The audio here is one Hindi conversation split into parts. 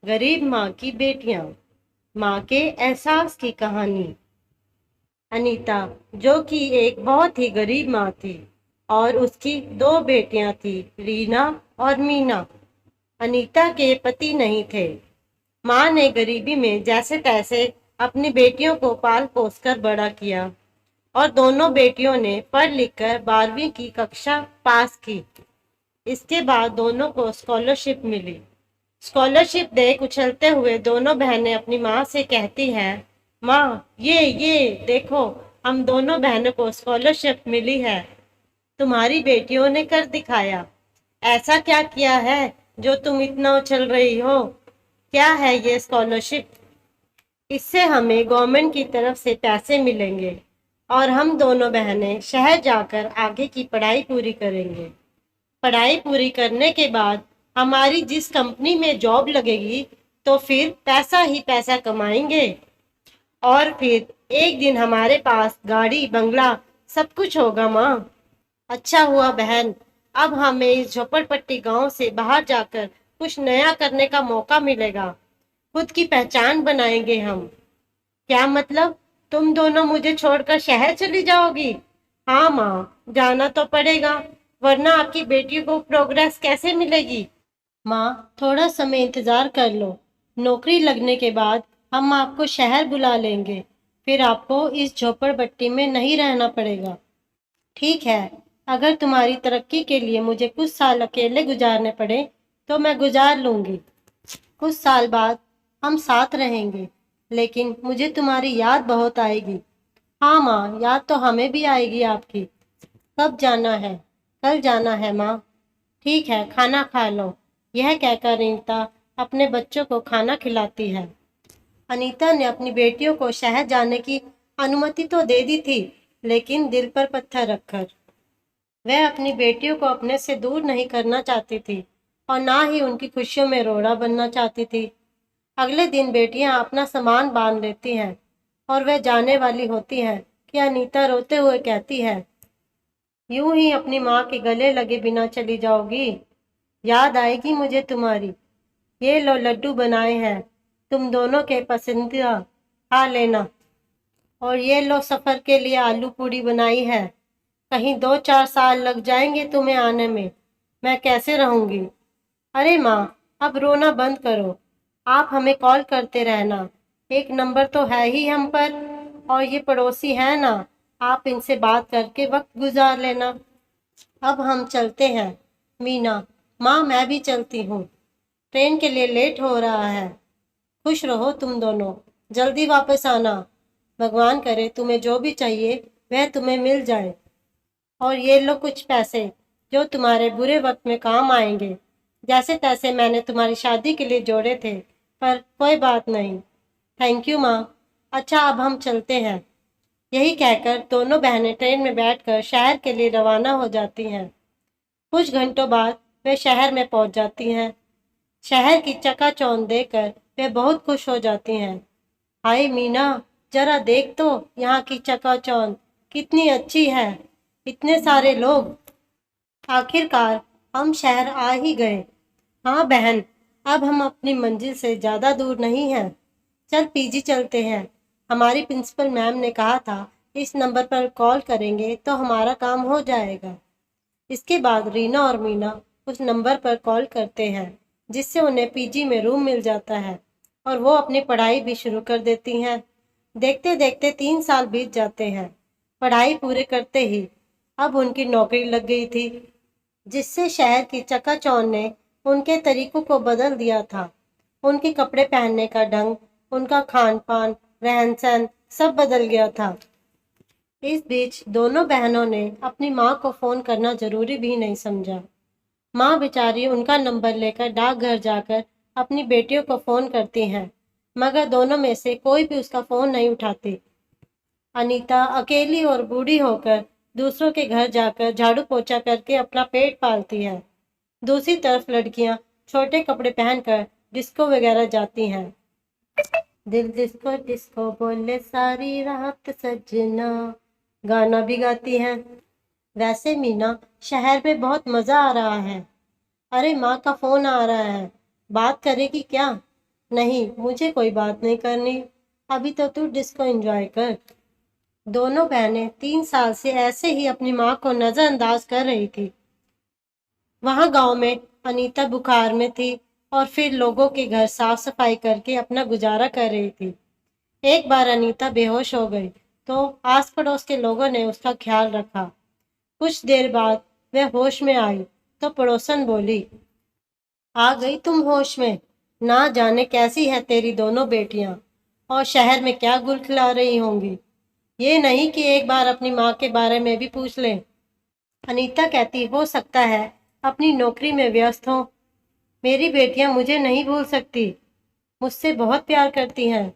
गरीब माँ की बेटियां, माँ के एहसास की कहानी। अनीता, जो कि एक बहुत ही गरीब माँ थी, और उसकी दो बेटियां थी, रीना और मीना। अनीता के पति नहीं थे। माँ ने गरीबी में जैसे तैसे अपनी बेटियों को पाल पोस कर बड़ा किया, और दोनों बेटियों ने पढ़ लिख कर 12वीं की कक्षा पास की। इसके बाद दोनों को स्कॉलरशिप मिली। स्कॉलरशिप देख उछलते हुए दोनों बहनें अपनी माँ से कहती हैं, माँ, ये देखो, हम दोनों बहनों को स्कॉलरशिप मिली है। तुम्हारी बेटियों ने कर दिखाया। ऐसा क्या किया है जो तुम इतना उछल रही हो? क्या है ये स्कॉलरशिप? इससे हमें गवर्नमेंट की तरफ से पैसे मिलेंगे, और हम दोनों बहनें शहर जाकर आगे की पढ़ाई पूरी करेंगे। पढ़ाई पूरी करने के बाद हमारी जिस कंपनी में जॉब लगेगी, तो फिर पैसा ही पैसा कमाएंगे, और फिर एक दिन हमारे पास गाड़ी बंगला सब कुछ होगा। माँ, अच्छा हुआ बहन, अब हमें इस झोपड़पट्टी गांव से बाहर जाकर कुछ नया करने का मौका मिलेगा। खुद की पहचान बनाएंगे हम। क्या मतलब? तुम दोनों मुझे छोड़कर शहर चली जाओगी? हाँ माँ, जाना तो पड़ेगा, वरना आपकी बेटी को प्रोग्रेस कैसे मिलेगी? माँ, थोड़ा समय इंतजार कर लो। नौकरी लगने के बाद हम आपको शहर बुला लेंगे। फिर आपको इस झोपड़पट्टी में नहीं रहना पड़ेगा। ठीक है, अगर तुम्हारी तरक्की के लिए मुझे कुछ साल अकेले गुजारने पड़े, तो मैं गुजार लूंगी। कुछ साल बाद हम साथ रहेंगे, लेकिन मुझे तुम्हारी याद बहुत आएगी। हाँ माँ, याद तो हमें भी आएगी आपकी। कब जाना है? कल जाना है माँ। ठीक है, खाना खा लो। यह कहकर अनीता अपने बच्चों को खाना खिलाती है। अनीता ने अपनी बेटियों को शहर जाने की अनुमति तो दे दी थी, लेकिन दिल पर पत्थर रखकर। वह अपनी बेटियों को अपने से दूर नहीं करना चाहती थी, और ना ही उनकी खुशियों में रोड़ा बनना चाहती थी। अगले दिन बेटियां अपना सामान बांध लेती हैं, और वह जाने वाली होती है कि अनीता रोते हुए कहती है, यूं ही अपनी माँ के गले लगे बिना चली जाओगी? याद आएगी मुझे तुम्हारी। ये लो, लड्डू बनाए हैं, तुम दोनों के पसंदीदा, खा लेना। और ये लो, सफर के लिए आलू पूड़ी बनाई है। कहीं 2-4 साल लग जाएंगे तुम्हें आने में, मैं कैसे रहूंगी? अरे माँ, अब रोना बंद करो। आप हमें कॉल करते रहना, एक नंबर तो है ही हम पर, और ये पड़ोसी है ना, आप इनसे बात करके वक्त गुजार लेना। अब हम चलते हैं। मीना, माँ, मैं भी चलती हूँ, ट्रेन के लिए लेट हो रहा है। खुश रहो तुम दोनों, जल्दी वापस आना। भगवान करे तुम्हें जो भी चाहिए वह तुम्हें मिल जाए। और ये लो कुछ पैसे, जो तुम्हारे बुरे वक्त में काम आएंगे। जैसे तैसे मैंने तुम्हारी शादी के लिए जोड़े थे, पर कोई बात नहीं। थैंक यू माँ। अच्छा, अब हम चलते हैं। यही कहकर दोनों बहनें ट्रेन में बैठकर शहर के लिए रवाना हो जाती हैं। कुछ घंटों बाद वे शहर में पहुंच जाती हैं। शहर की चकाचौंध देखकर वे बहुत खुश हो जाती हैं। हाय मीना, जरा देख तो, यहाँ की चकाचौंध कितनी अच्छी है। इतने सारे लोग। आखिरकार हम शहर आ ही गए। हाँ बहन, अब हम अपनी मंजिल से ज्यादा दूर नहीं हैं। चल पीजी चलते हैं। हमारी प्रिंसिपल मैम ने कहा था, इस नंबर पर कॉल करेंगे तो हमारा काम हो जाएगा। इसके बाद रीना और मीना उस नंबर पर कॉल करते हैं, जिससे उन्हें पीजी में रूम मिल जाता है, और वो अपनी पढ़ाई भी शुरू कर देती हैं। देखते देखते 3 साल बीत जाते हैं। पढ़ाई पूरे करते ही अब उनकी नौकरी लग गई थी, जिससे शहर की चकाचौंध ने उनके तरीकों को बदल दिया था। उनके कपड़े पहनने का ढंग, उनका खान पान, रहन सहन सब बदल गया था। इस बीच दोनों बहनों ने अपनी माँ को फोन करना जरूरी भी नहीं समझा। माँ बेचारी उनका नंबर लेकर डाकघर जाकर अपनी बेटियों को फोन करती हैं, मगर दोनों में से कोई भी उसका फोन नहीं उठाती। अनीता अकेली और बूढ़ी होकर दूसरों के घर जाकर झाड़ू पोछा करके अपना पेट पालती है। दूसरी तरफ लड़कियां छोटे कपड़े पहनकर डिस्को वगैरह जाती हैं। दिल डिस्को डिस्को बोले सारी रात सजना, गाना भी गाती हैं। वैसे मीना, शहर में बहुत मजा आ रहा है। अरे माँ का फोन आ रहा है, बात करेगी क्या? नहीं, मुझे कोई बात नहीं करनी। अभी तो तू डिस्को एंजॉय कर। दोनों बहनें 3 साल से ऐसे ही अपनी माँ को नजरअंदाज कर रही थी। वहां गांव में अनीता बुखार में थी और फिर लोगों के घर साफ सफाई करके अपना गुजारा कर रही थी। एक बार अनीता बेहोश हो गई तो आस पड़ोस के लोगों ने उसका ख्याल रखा। कुछ देर बाद वह होश में आई तो पड़ोसन बोली, आ गई तुम होश में। ना जाने कैसी है तेरी दोनों बेटियां और शहर में क्या गुल खिला रही होंगी। ये नहीं कि एक बार अपनी माँ के बारे में भी पूछ लें। अनीता कहती, हो सकता है अपनी नौकरी में व्यस्त हो। मेरी बेटियां मुझे नहीं भूल सकती, मुझसे बहुत प्यार करती हैं।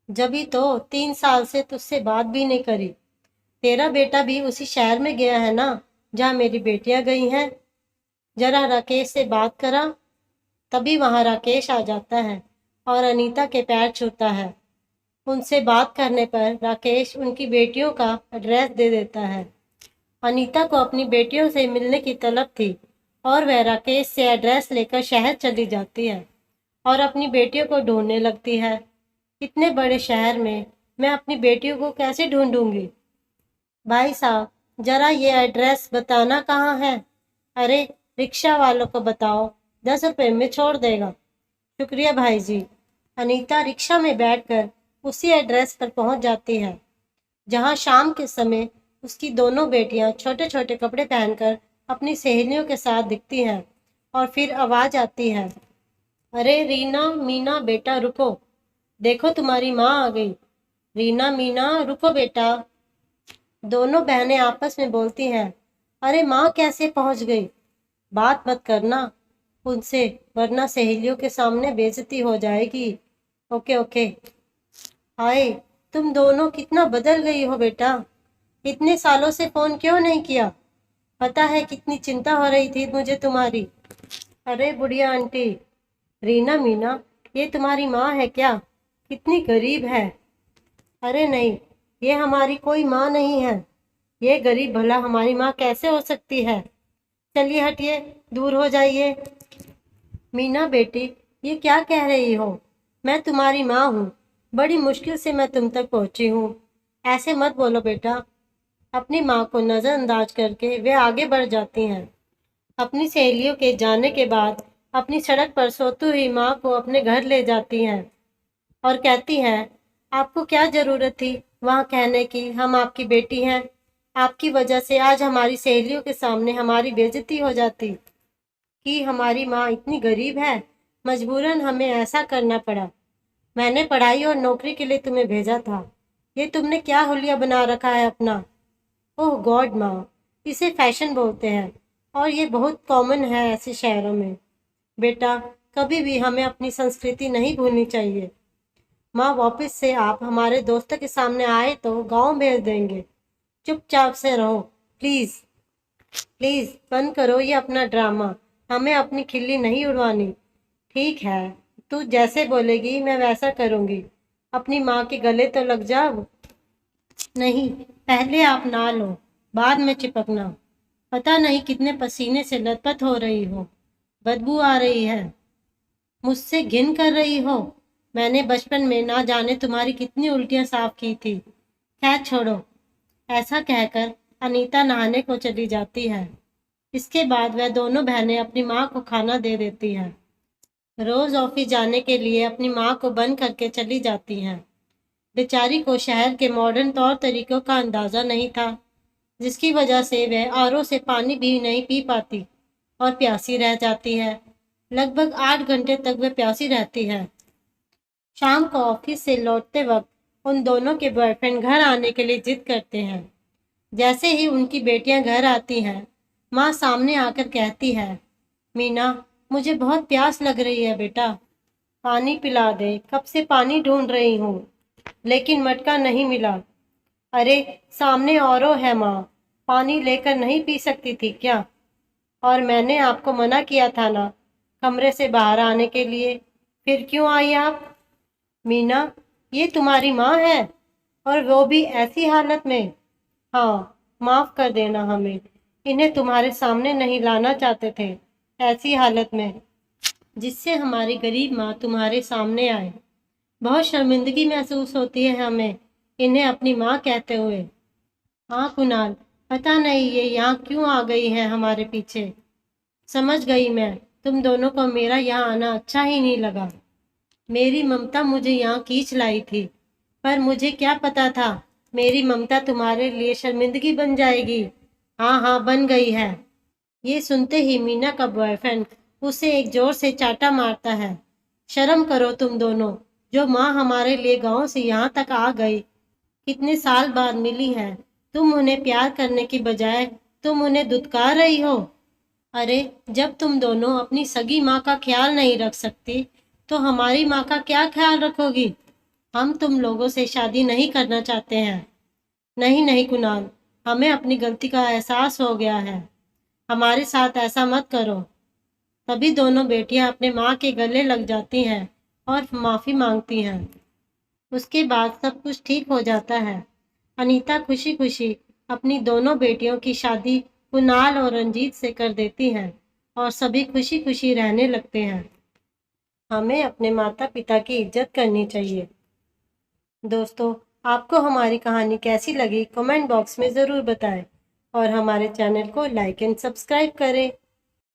जभी तो 3 साल से तुझसे बात भी नहीं करी। तेरा बेटा भी उसी शहर में गया है ना जहाँ मेरी बेटियां गई हैं। जरा राकेश से बात करा। तभी वहां राकेश आ जाता है और अनीता के पैर छूता है। उनसे बात करने पर राकेश उनकी बेटियों का एड्रेस दे देता है। अनीता को अपनी बेटियों से मिलने की तलब थी और वह राकेश से एड्रेस लेकर शहर चली जाती है और अपनी बेटियों को ढूंढने लगती है। इतने बड़े शहर में मैं अपनी बेटियों को कैसे ढूंढूंगी? भाई साहब, जरा ये एड्रेस बताना कहाँ है? अरे, रिक्शा वालों को बताओ, 10 रुपए में छोड़ देगा। शुक्रिया भाई जी। अनीता रिक्शा में बैठकर उसी एड्रेस पर पहुंच जाती है जहां शाम के समय उसकी दोनों बेटियां छोटे छोटे कपड़े पहनकर अपनी सहेलियों के साथ दिखती हैं। और फिर आवाज आती है, अरे रीना, मीना, बेटा रुको, देखो तुम्हारी माँ आ गई। रीना, मीना, रुको बेटा। दोनों बहनें आपस में बोलती हैं, अरे माँ कैसे पहुंच गई? बात मत करना उनसे, वरना सहेलियों के सामने बेइज्जती हो जाएगी। Okay okay. हाय, तुम दोनों कितना बदल गई हो बेटा। इतने सालों से फोन क्यों नहीं किया? पता है कितनी चिंता हो रही थी मुझे तुम्हारी। अरे बुढ़िया आंटी। रीना, मीना, ये तुम्हारी माँ है क्या? कितनी गरीब है। अरे नहीं, ये हमारी कोई माँ नहीं है। ये गरीब भला हमारी माँ कैसे हो सकती है? चलिए हटिए, दूर हो जाइए। मीना बेटी, ये क्या कह रही हो? मैं तुम्हारी माँ हूँ। बड़ी मुश्किल से मैं तुम तक पहुँची हूँ। ऐसे मत बोलो बेटा। अपनी माँ को नज़रअंदाज करके वे आगे बढ़ जाती हैं। अपनी सहेलियों के जाने के बाद अपनी सड़क पर सोती हुई माँ को अपने घर ले जाती हैं और कहती हैं, आपको क्या ज़रूरत थी वहाँ कहने की हम आपकी बेटी हैं? आपकी वजह से आज हमारी सहेलियों के सामने हमारी बेइज्जती हो जाती कि हमारी माँ इतनी गरीब है, मजबूरन हमें ऐसा करना पड़ा। मैंने पढ़ाई और नौकरी के लिए तुम्हें भेजा था, ये तुमने क्या हुलिया बना रखा है अपना। ओह गॉड माँ, इसे फैशन बोलते हैं और ये बहुत कॉमन है ऐसे शहरों में। बेटा, कभी भी हमें अपनी संस्कृति नहीं भूलनी चाहिए। माँ, वापस से आप हमारे दोस्तों के सामने आए तो गांव भेज देंगे। चुपचाप से रहो, प्लीज। प्लीज बंद करो ये अपना ड्रामा। हमें अपनी खिल्ली नहीं उड़वानी। ठीक है, तू जैसे बोलेगी मैं वैसा करूंगी। अपनी माँ के गले तो लग जाओ। नहीं, पहले आप नहा लो, बाद में चिपकना। पता नहीं कितने पसीने से लथपथ हो रही हो, बदबू आ रही है, मुझसे घिन कर रही हो। मैंने बचपन में ना जाने तुम्हारी कितनी उल्टियां साफ की थी। खैर छोड़ो। ऐसा कहकर अनीता नहाने को चली जाती है। इसके बाद वह दोनों बहनें अपनी माँ को खाना दे देती हैं। रोज ऑफिस जाने के लिए अपनी माँ को बंद करके चली जाती हैं। बेचारी को शहर के मॉडर्न तौर तरीकों का अंदाजा नहीं था, जिसकी वजह से वह आरओ से पानी भी नहीं पी पाती और प्यासी रह जाती है। लगभग 8 घंटे तक वह प्यासी रहती है। शाम को ऑफिस से लौटते वक्त उन दोनों के बॉयफ्रेंड घर आने के लिए जिद करते हैं। जैसे ही उनकी बेटियां घर आती हैं, माँ सामने आकर कहती है, मीना, मुझे बहुत प्यास लग रही है बेटा, पानी पिला दे। कब से पानी ढूंढ रही हूँ लेकिन मटका नहीं मिला। अरे सामने औरो है माँ, पानी लेकर नहीं पी सकती थी क्या? और मैंने आपको मना किया था ना कमरे से बाहर आने के लिए, फिर क्यों आई आप? मीना, ये तुम्हारी माँ है और वो भी ऐसी हालत में। हाँ, माफ कर देना हमें, इन्हें तुम्हारे सामने नहीं लाना चाहते थे ऐसी हालत में। जिससे हमारी गरीब माँ तुम्हारे सामने आए। बहुत शर्मिंदगी महसूस होती है हमें इन्हें अपनी माँ कहते हुए। हाँ कुणाल, पता नहीं ये यहाँ क्यों आ गई है हमारे पीछे। समझ गई मैं, तुम दोनों को मेरा यहाँ आना अच्छा ही नहीं लगा। मेरी ममता मुझे यहाँ खींच लाई थी, पर मुझे क्या पता था मेरी ममता तुम्हारे लिए शर्मिंदगी बन जाएगी। हाँ हाँ, बन गई है। ये सुनते ही मीना का बॉयफ्रेंड उसे एक जोर से चाटा मारता है। शर्म करो तुम दोनों, जो माँ हमारे लिए गांव से यहाँ तक आ गई, कितने साल बाद मिली है, तुम उन्हें प्यार करने की बजाय तुम उन्हें दुत्कार रही हो। अरे, जब तुम दोनों अपनी सगी माँ का ख्याल नहीं रख सकती तो हमारी माँ का क्या ख्याल रखोगी। हम तुम लोगों से शादी नहीं करना चाहते हैं। नहीं नहीं कुणाल, हमें अपनी गलती का एहसास हो गया है, हमारे साथ ऐसा मत करो। तभी दोनों बेटियां अपने माँ के गले लग जाती हैं और माफ़ी मांगती हैं। उसके बाद सब कुछ ठीक हो जाता है। अनीता खुशी खुशी अपनी दोनों बेटियों की शादी कुणाल और रंजीत से कर देती हैं और सभी खुशी खुशी रहने लगते हैं। हमें अपने माता पिता की इज्जत करनी चाहिए। दोस्तों, आपको हमारी कहानी कैसी लगी कमेंट बॉक्स में ज़रूर बताएं और हमारे चैनल को लाइक एंड सब्सक्राइब करें।